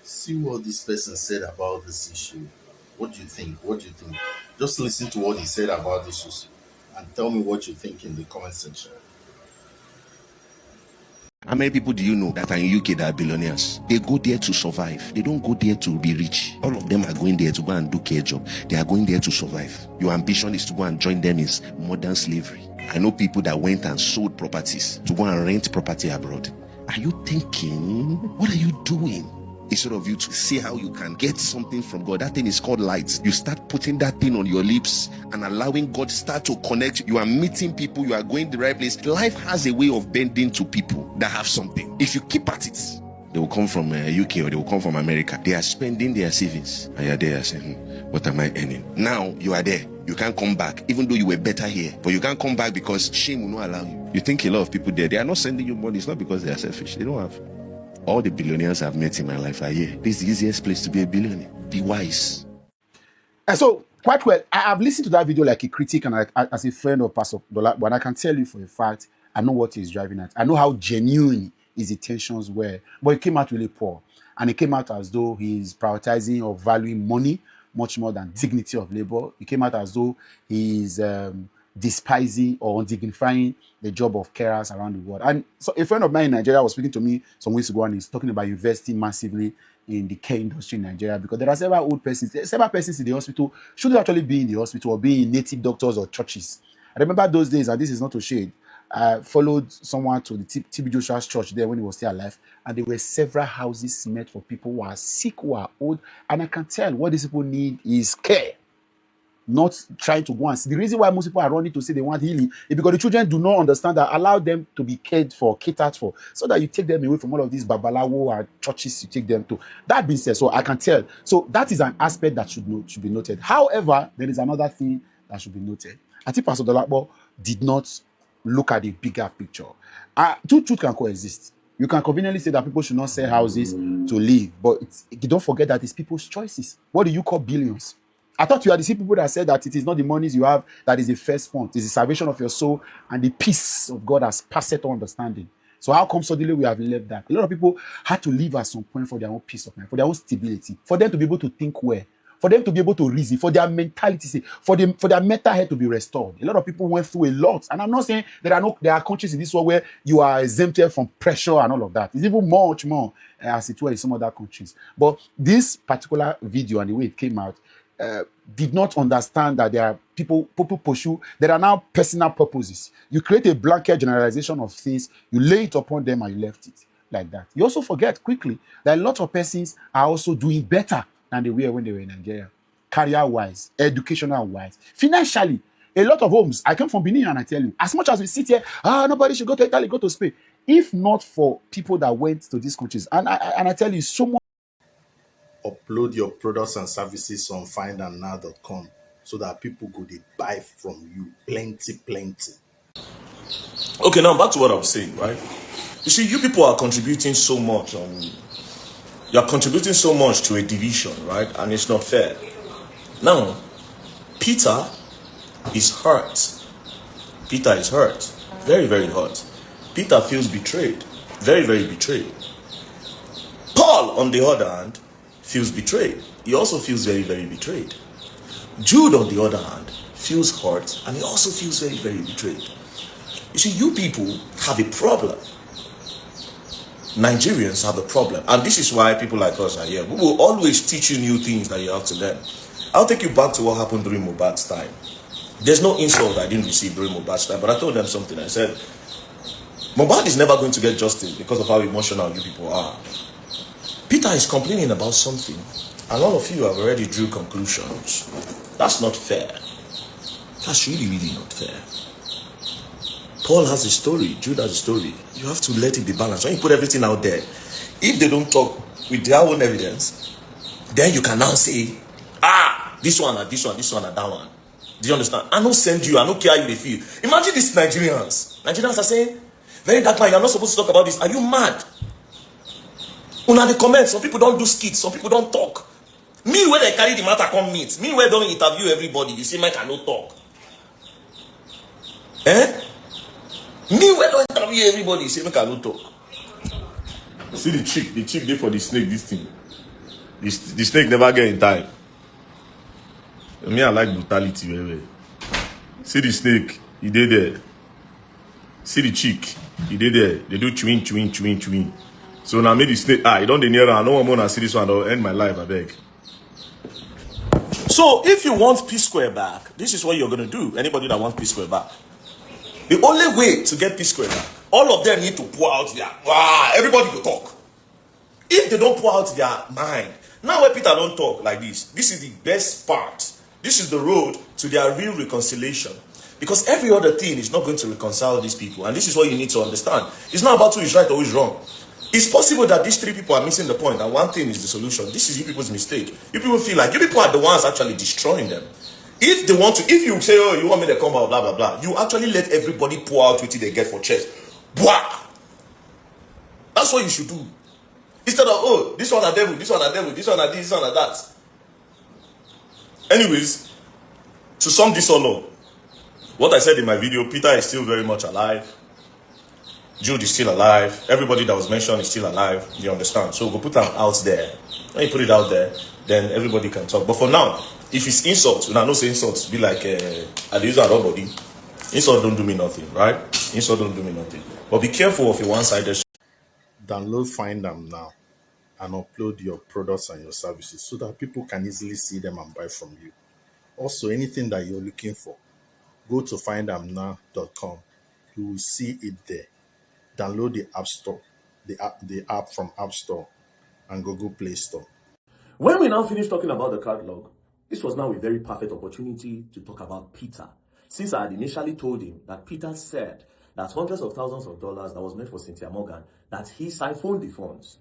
See what this person said about this issue. What do you think? What do you think? Just listen to what he said about this issue and tell me what you think in the comment section. How many people do you know that are in UK that are billionaires? They go there to survive. They don't go there to be rich. All of them are going there to go and do care job. They are going there to survive. Your ambition is to go and join them in modern slavery. I know people that went and sold properties to go and rent property abroad. Are you thinking? What are you doing? Instead of you to see how you can get something from God, that thing is called light. You start putting that thing on your lips and allowing God start to connect. You are meeting people, you are going the right place. Life has a way of bending to people that have something. If you keep at it, they will come from UK or they will come from America. They are spending their savings and you are there saying, what am I earning? Now you are there. You can't come back, even though you were better here. But you can't come back because shame will not allow you. You think a lot of people there, they are not sending you money. It's not because they are selfish. They don't have. All the billionaires I've met in my life are here. This is the easiest place to be a billionaire. Be wise. And so, quite well, I have listened to that video like a critic and as a friend of Pastor Dollar, but I can tell you for a fact, I know what he's driving at. I know how genuine his intentions were. But it came out really poor. And it came out as though he's prioritizing or valuing money much more than dignity of labor. It came out as though he's despising or undignifying the job of carers around the world. And so a friend of mine in Nigeria was speaking to me some weeks ago and he's talking about investing massively in the care industry in Nigeria because there are several persons in the hospital should actually be in the hospital or be in native doctors or churches. I remember those days, and this is not to shade, I followed someone to the TB Joshua's church there when he was still alive, and there were several houses met for people who are sick, who are old, and I can tell what these people need is care. Not trying to go and see. The reason why most people are running to say they want healing is because the children do not understand that. Allow them to be catered for, so that you take them away from all of these babalawo and churches you take them to. That being said, so I can tell. So that is an aspect that should be noted. However, there is another thing that should be noted. I think Pastor Dolakbo did not look at the bigger picture. Two truths can coexist. You can conveniently say that people should not sell houses to live, but you don't forget that it's people's choices. What do you call billions? I thought you are the same people that said that it is not the monies you have that is the first point. It is the salvation of your soul and the peace of God has passed all understanding. So how come suddenly we have left that? A lot of people had to leave at some point for their own peace of mind, for their own stability, for them to be able to think well, for them to be able to reason, for their mentality, for their mental health to be restored. A lot of people went through a lot. And I'm not saying there are countries in this world where you are exempted from pressure and all of that. It's even much more as it were in some other countries. But this particular video and the way it came out, did not understand that there are people pursue. There are now personal purposes. You create a blanket generalization of things, you lay it upon them, and you left it like that. You also forget quickly that a lot of persons are also doing better than they were when they were in Nigeria, career-wise, educational-wise, financially. A lot of homes. I came from Benin, and I tell you, as much as we sit here, nobody should go to Italy, go to Spain. If not for people that went to these countries, and I tell you, so much. Upload your products and services on findandnow.com so that people go they buy from you plenty. Okay, now back to what I was saying, right? You see, you people are contributing so much you're contributing so much to a division, right? And it's not fair. Now, Peter is hurt. Peter is hurt. Very, very hurt. Peter feels betrayed. Very, very betrayed. Paul, on the other hand, feels betrayed. He also feels very, very betrayed. Jude, on the other hand, feels hurt and he also feels very, very betrayed. You see, you people have a problem. Nigerians have a problem. And this is why people like us are here. We will always teach you new things that you have to learn. I'll take you back to what happened during Mohbad's time. There's no insult I didn't receive during Mohbad's time, but I told them something. I said, Mohbad is never going to get justice because of how emotional you people are. Peter is complaining about something, and all of you have already drew conclusions. That's not fair. That's really, really not fair. Paul has a story. Jude has a story. You have to let it be balanced. When you put everything out there, if they don't talk with their own evidence, then you can now say, this one, and that one. Do you understand? I don't send you. I don't care how you feel. Imagine these Nigerians. Nigerians are saying, Verydarkman, you're not supposed to talk about this. Are you mad? Una the comments, some people don't do skits, some people don't talk. Me where they carry the matter come meet. Me where don't interview everybody. You say, man, cannot talk. Me where don't interview everybody. You say, man, cannot talk. See the chick there for the snake, this thing. The snake never get in time. Me, I like brutality. Very. See the snake, he did there. See the cheek, he did there. They do chewing, chewing, chewing, chewing. So now maybe the snake, you don't the near. I don't want to see this one. I'll end my life, I beg. So if you want P Square back, this is what you're gonna do. Anybody that wants P Square back, the only way to get P Square back, all of them need to pour out their everybody will talk. If they don't pour out their mind, now where Peter don't talk like this is the best part. This is the road to their real reconciliation. Because every other thing is not going to reconcile these people. And this is what you need to understand. It's not about who is right or who is wrong. It's possible that these three people are missing the point, and one thing is the solution. This is you people's mistake. You people feel like you people are the ones actually destroying them. If they want to, if you say, oh, you want me to come out, blah, blah, blah, you actually let everybody pour out what they get for chest. Blah! That's what you should do. Instead of, oh, this one are devil, this one are devil, this one are this one are that. Anyways, to sum this all up, what I said in my video, Peter is still very much alive. Jude is still alive. Everybody that was mentioned is still alive. You understand? So we'll put them out there. When you put it out there, then everybody can talk. But for now, if it's insults, when I know say insults, be like, I use our body. Insult don't do me nothing, right? Insult don't do me nothing. But be careful of your one-sided. Download Find Them now and upload your products and your services so that people can easily see them and buy from you. Also, anything that you're looking for, go to findthemnow.com. You will see it there. Download the App Store, the app from App Store and Google Play Store. When we now finish talking about the catalog, this was now a very perfect opportunity to talk about Peter. Since I had initially told him that Peter said that hundreds of thousands of dollars that was meant for Cynthia Morgan, that he siphoned the funds,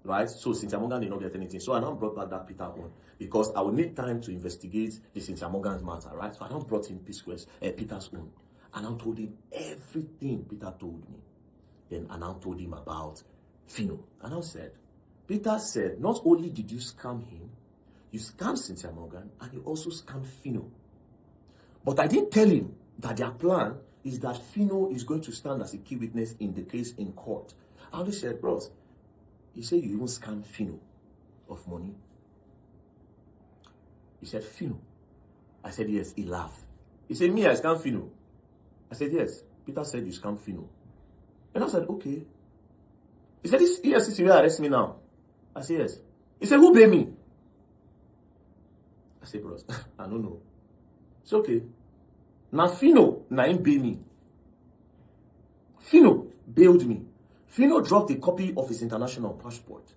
right? So Cynthia Morgan did not get anything. So I now brought back that Peter on because I would need time to investigate the Cynthia Morgan's matter, right? So I now brought in Peter's own. And I told him everything Peter told me. Then I now told him about Fino. And I said, Peter said, not only did you scam him, you scammed Cynthia Morgan and you also scammed Fino. But I didn't tell him that their plan is that Fino is going to stand as a key witness in the case in court. I only said, bros, he said you even scammed Fino of money. He said, Fino. I said, yes. He laughed. He said, me, I scammed Fino. I said, yes. Peter said you scammed Fino. And I said, okay. He said, this EFCC will arrest me now. I said, yes. He said, who pay me? I said, bros, I don't know. It's okay. Now Fino, him pay me. Fino bailed me. Fino dropped a copy of his international passport.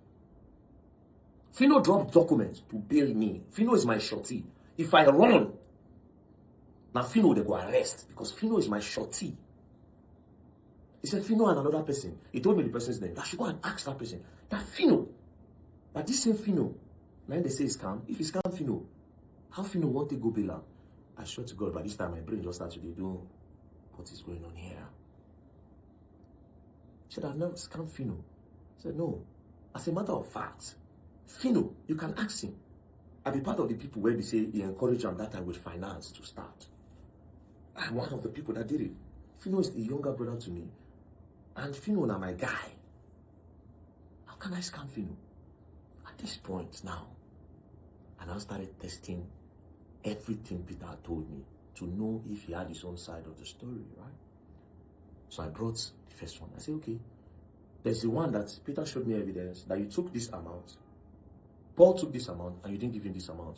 Fino dropped documents to bail me. Fino is my shorty. If I run, now Fino they go arrest because Fino is my shorty. He said, Fino and another person. He told me the person's name. I should go and ask that person. That Fino, that this same Fino, now they say it's scam. If it's scam Fino, how Fino want to go bail him? I swear to God, by this time my brain just started to do what is going on here. He said, I've never scammed Fino. I said, no. As a matter of fact, Fino, you can ask him. I'll be part of the people where they say he encouraged him that time with finance to start. I'm one of the people that did it. Fino is the younger brother to me. And Fino now my guy. How can I scam Fino? At this point now, and I started testing everything Peter told me to know if he had his own side of the story, right? So I brought the first one. I said, okay, there's the one that Peter showed me evidence that you took this amount. Paul took this amount and you didn't give him this amount.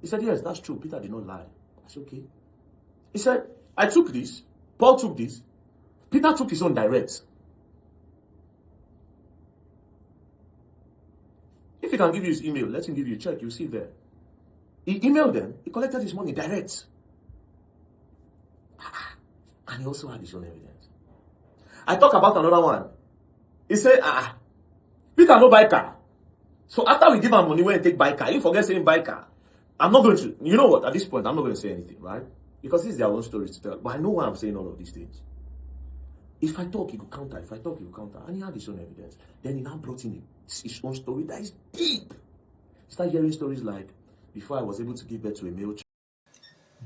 He said, yes, that's true. Peter did not lie. I said, okay. He said, I took this. Paul took this. Peter took his own direct. If he can give you his email, let him give you a check. You'll see there. He emailed them. He collected his money direct. And he also had his own evidence. I talk about another one. He said, Peter no buy car. So after we give him money, when he take buy car, he forget saying buy car. I'm not going to, you know what, at this point, I'm not going to say anything, right? Because it's their own story to tell. But I know why I'm saying all of these things. If I talk, he could counter. If I talk, he could counter. And he had his own evidence. Then he now brought in his own story that is deep. Start hearing stories like, before I was able to give birth to a male child.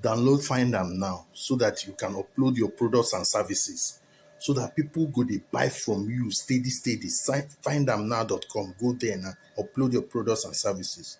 Download Find Them now so that you can upload your products and services so that people go they buy from you steady. Findamnow.com. Go there now, upload your products and services.